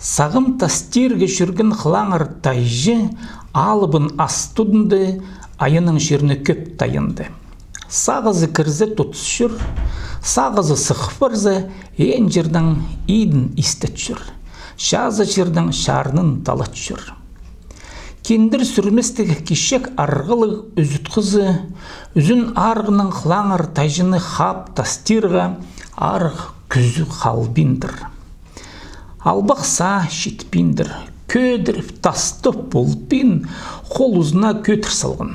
Сағым тастирге жүрген қылаңыр тайжы, алыбын астудынды, айының жеріне көп тайынды. Сағызы кірзі тұтыс жүр, сағызы сықпырзы, ең жердің идін істет жүр. Шазы жердің шарының далат жүр. Кендір сүрместігі кешек арғылық үзіт қызы, үзін арғының қылаңыр тайжыны хап тастирға арғы күзі қалбиндір. Албақса шетпиндір, көдіріп тастып болпин, қол ұзына көтір салғын.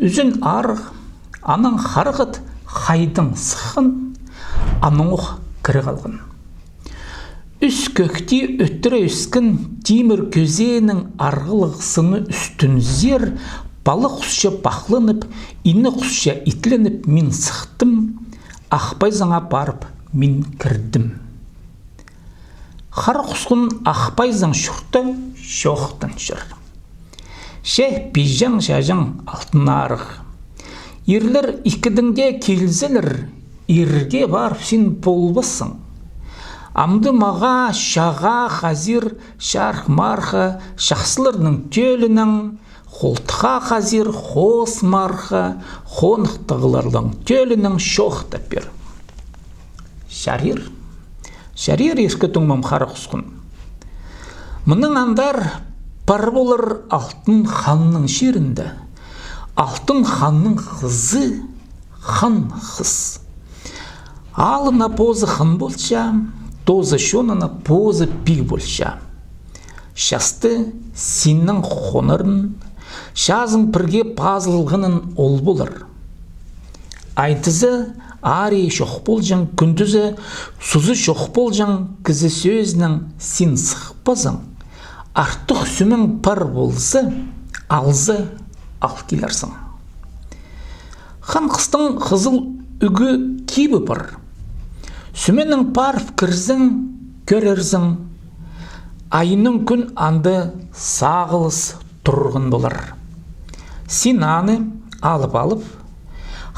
Үзін арғы, аның қарғыт қайдың Сыххан, аның оқ кірі қалғын. Үс көкте өттірі өскін темір көзенің арғылық сыны үстін зер, балы құсша бақлынып, ині құсша итленіп, мен сықтым, ақпайзаңа барып, мен кірдім. Хара Хусхун ақпайзаң шұрты шоқтын жүр. Шех бейжаң жажаң алтын арық. Ерлер икідіңге келзілір, ерге барып сен болбасың. Амды маға шаға қазір шарқ марқа шақсылырның төлінің, қолтыға қазір қос марқа қонықтығылардың төлінің шоқтап бер. Шарир ескі тұңмам Хара Хусхун. Мұның андар бар болыр алтын ханның шерінде. Алтын ханның қызы хан қыз. Алына позы хан болша, тозы шонына позы пиг болша. Шасты сенің қонырын, шазың бірге пазылғының ол болыр. Айтызы ари шоқ болжаң, күндізі сузы шоқ болжаң, кізі сөзінің сен сықпазың. Артық сүмің пар болсы, алзы ал келерсің. Хан қыстың қызыл үгі кейбі бар. Сүменің парып кірзің, көрерзің. Айының күн анды сағылыс тұрғын болар. Сен аны алып,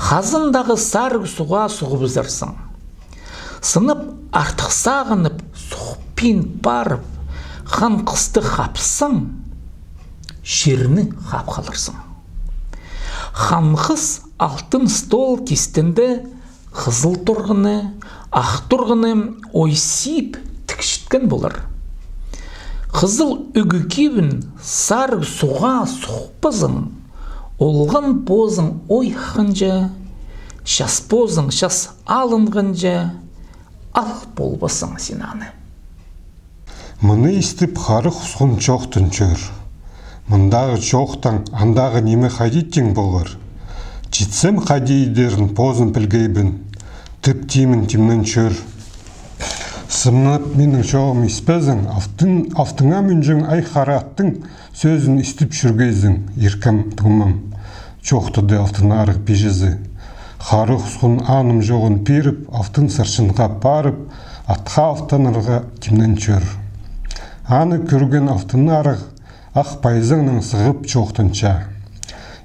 қазындағы сарғы суға сұғып үзерсің. Сынып артық сағынып, сұқпен барып, хан қысты қапсың, шеріні қап қалырсың. Хан қыз алтын стол кестінді, қызыл тұрғыны, ақ тұрғыны ойсип тікшіткен болар. Қызыл үгі кебін сарғы суға сұқпызың, олғын позың ойқынжа, шас позың шас алынғынжа, ал болбасың сен аны. Мұны істіп Хара Хусхун жоқтын жүр. Мұндағы жоқтан андағы неме қадеттен болыр. Жетсем қадейдерін позын пілгейбін, түп теймін темнің жүр. Сымнап менің жоғым іспезің, автыңа мүнжің ай қараттың сөзін істіп жүргейзің, еркім тұғымым. Жоқтыды алтын арық бежізі. Хара Хусхун аным жоғын періп, алтын сыршынға барып, атқа алтынырға темнің жүр. Аны көрген алтын арық, ақ пайызыңның сығып жоқтынша.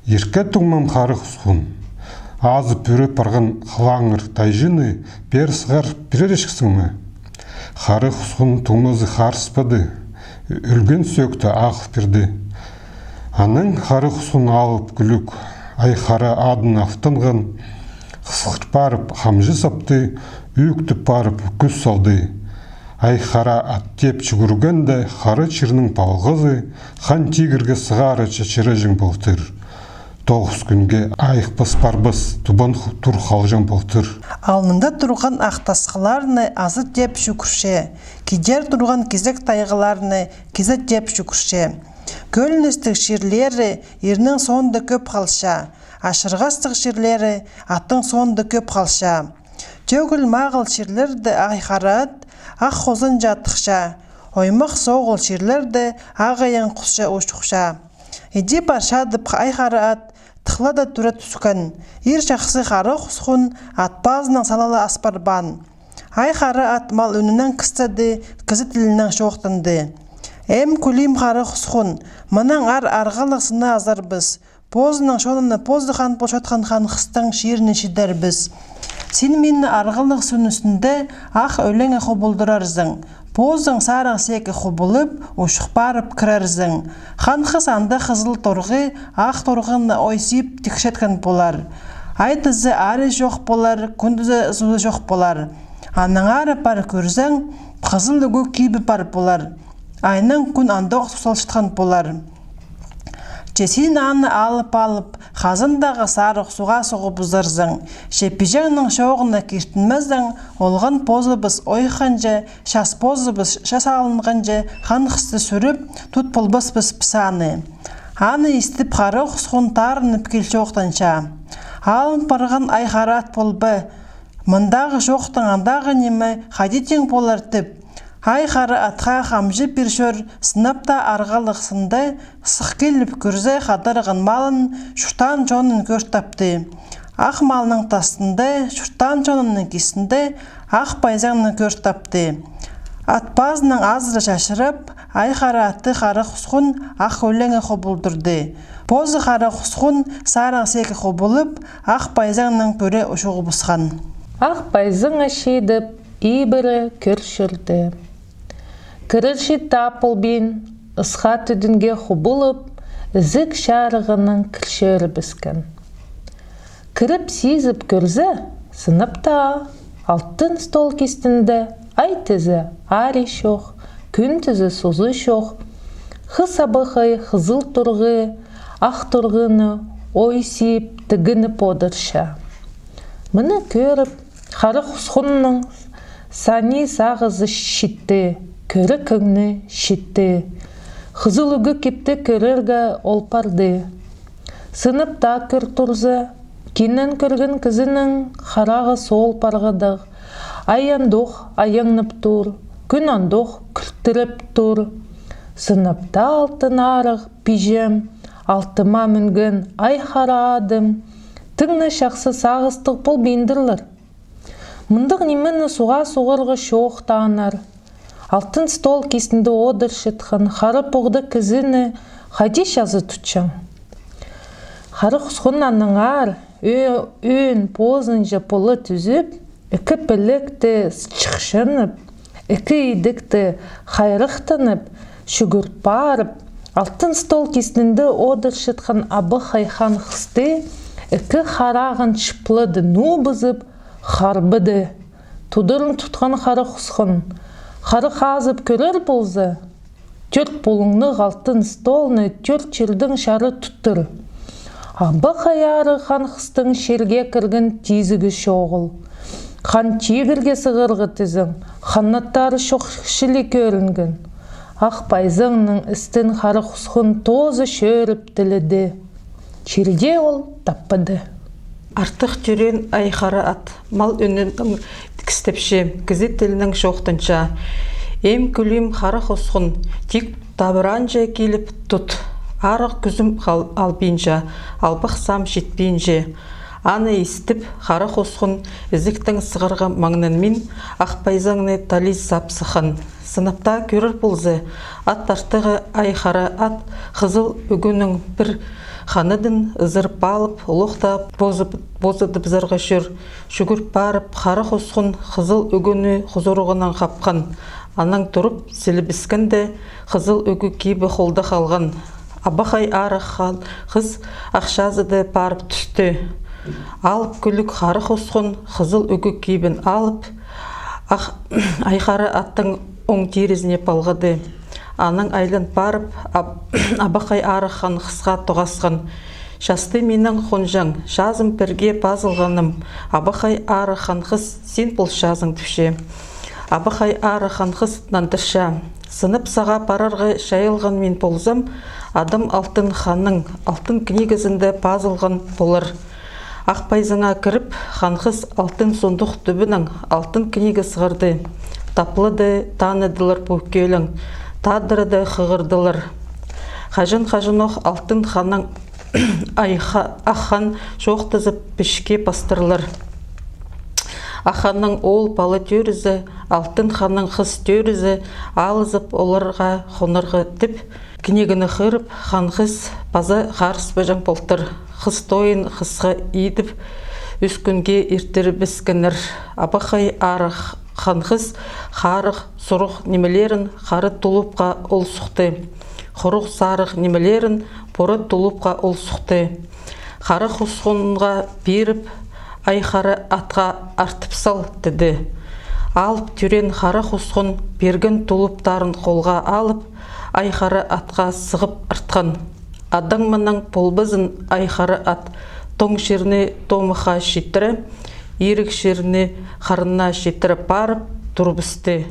Ерке тұғымым Хара Хусхун. Азы пөрі парған қылаңыр тайжыны бер сығар біререшкісің ме? Хара Хусхун тұңызы қарыспады, үлген сөкті ағып берді. Аның Хара Хусхун алып күлік, ай Хара адын автынғын, қысқыт барып, қамжы сапты, үйіктіп барып, күз салды. Ай Хара аттеп жүгіргенде, Хара чирінің палғызы, хан тигірге сығары чачырыжың болтыр. 9 күнге айықпас барбас, тубан тұр қалжан болтыр. Алнында тұрған ақтасқыларыны азы деп жүкірше, кедер тұрған кезек тайғыларыны кезет деп жүкірше. Көліністік шерлері ерінің соңды көп қалша, ашырғастық шерлері аттың соңды көп қалша. Төгіл мағыл шерлерді айқарат, ақ қозын жатықша, оймақ соғыл шерлерді ағайын құсша ұшықша. Еде баршадып айқарат, тықлада түрі түскін, ер жақсы Хара Хусхун атпазының салалы аспарбан. Ай Хара ат мал үнінен кістеді, кізі тілінен шоқтынды. Әм күлім Хара Хусхун, мұның арғалықсына азар біз. Позының шоныны позды хан болшатқан хан қыстың шеріне шедер біз. Сен мені арғалық сүнісінде ақ өлеңі қобылдырарзың. Позың сарың секі құбылып, ұшық барып кірерзің. Ханқыз анда қызыл торғы, ақ торғыны ойсип тікшеткен болар. Айтызы ары жоқ болар, күндізі зулы жоқ болар. Аның ары пар көрзің, қызыл үгі кейбі пар болар. Айның күн андоқ сұсалшытқан болар. Чесін аны алып, қазындағы сарық суға соғы бұзырзың. Шепежеңнің шоғына кештінмездің, олған позыбыз ойханжы, шас позыбыз шас алынғанжы, ханқысты сүріп, тұт болбыс-біз пысаны. Аны істіп Хара Хусхун тарынып кел жоқтанша. Алын парған айхарат болбы, мұндағы жоқтың андағы немі хадитен болар тіп. Айхара атқа қамжы першөр сынапта арғалықсынды сық келіп көрзе қадарған малын шұртан жонын көр тапты. Ақ малының тастынды, шұртан жонының кесінді ақ байзаңның көр тапты. Атпазының азыры шашырып, Айхара атты Хара Хусхун ақ өлеңі қобылдырды. Позы Хара Хусхун сарың секі қобылып, ақ байзаңның көре ұшығы бұсқан. Ақ байзыңы шейдіп, ибірі көршірді. Кіріші тапыл бен, ысқа түдінге құбылып, ізік шарығының кіршері біскен. Кіріп сезіп көрзі, сыныпта, алтын стол кестінді, ай тізі, ари шоқ, күн тізі созы шоқ, қыс абықай қызыл тұрғы, ақ тұрғыны ойсип тігіні подырша. Мұны көріп, Хара Хусхунның сани сағызы шитті, көрі көңні шитті. Қызыл үгі кепті көрерге олпарды. Сыныпта көр тұрзы, кенен көрген кізінің қарағы сол парғадық. Аяндоқ аяңнып тұр, күн андоқ күлтіріп тұр. Сыныпта алтын арық пижем, алтыма мүнген Айхара адым. Тыңны шақсы сағыстық бұл бендірлер. Мұндық немені суға суғырғы шоқ тағынар. Алтын стол кесінді одыр шытқын, Хара бұғды кізіні қади шазы тұтшың. Хара Хусхун аныңар, өйін позын жапылы түзіп, үкі пілікті шықшынып, үкі едікті қайрықтынып, шүгірт барып, алтын стол кесінді одыр шытқын абы қайхан қысты, үкі қарағын шыплыды ну бұзып, қарбыды. Тудырын тұтқан Хара Хусхун. Қары қазып көрер болзы, төрт болыңны алтын столны төрт чердің шары тұттыр. Абы қаяры хан қыстың шерге кіргін тезігі шоғыл. Хан тегірге сығырғы тізің, ханнаттары шоқшілі көрінген. Ақ байзыңның істін Хара Хусхун тозы шөріп тіліді. Чирде ол таппыды. Артық түрен Айхара ат, мал үнінің кістепше, газет тілінің шоқтынша. Ем күлім Хара Хусхун, тек табыранжа келіп тұт. Арық күзім албейінжа, албық сам жетпейінже. Аны естіп Хара Хусхун ізіктің сығырға маңнын мен ақпайзаңны тализ сап Сыххан. Сыныпта көрір болзы, ат артығы Айхара ат қызыл үгінің бір ханыдын ызырып алып, ұлықта бозыды бізарға шүгіріп барып, Хара Хусхун қызыл үгіні құзырығынан қапқан. Аның тұрып, сілібіскінді қызыл үгі кейбі қолды қалған. Абақай ары қыз ақшазыды барып түсті. Алып күлік Хара Хусхун қызыл үгі кейбін алып, Айхара аттың оң терезіне палғады. Аның айлын барып, абақай арыған қысқа тоғасқан. Шасты менің қонжаң, жазым бірге пазылғаным. Абақай арыған қыз, сен бұл жазың түше. Абақай арыған қыз нандырша. Сынып саға парарға шайылған мен болзым, адам алтын ханның, алтын книгізінде пазылған болыр. Ақпайзыңа кіріп, ханқыз алтын сондық түбінің алтын книгі сығырды. Таплыды, таныдылар пөккелің. Тадырды хығырдылар. Қажын-қажыноқ алтын ханның ахан жоқтызып пішке пастырлар. Аханның ол балы төрізі, алтын ханның қыз төрізі алызып оларға қонырғы тіп, книгіні қырып, ханғыз базы қарыс бәжің болтыр. Қыз тойын қысқа едіп, үскінге ертірі біскінір. Абақай арық ханхыз харық сұрық немелерін хары тулупқа ол сұқты. Құрық сарық немелерін бұры тулупқа ол сұқты. Хара Хусхунға беріп, айхары атқа артып сал, деді. Алып түрен Хара Хусхун берген тулуптарын қолға алып, айхары атқа сығып артқан. Адаң мұның полбызын айхары ат тоң шеріне томыға шеттірі, ерік шеріне қарына шеттірі барып тұрбысты.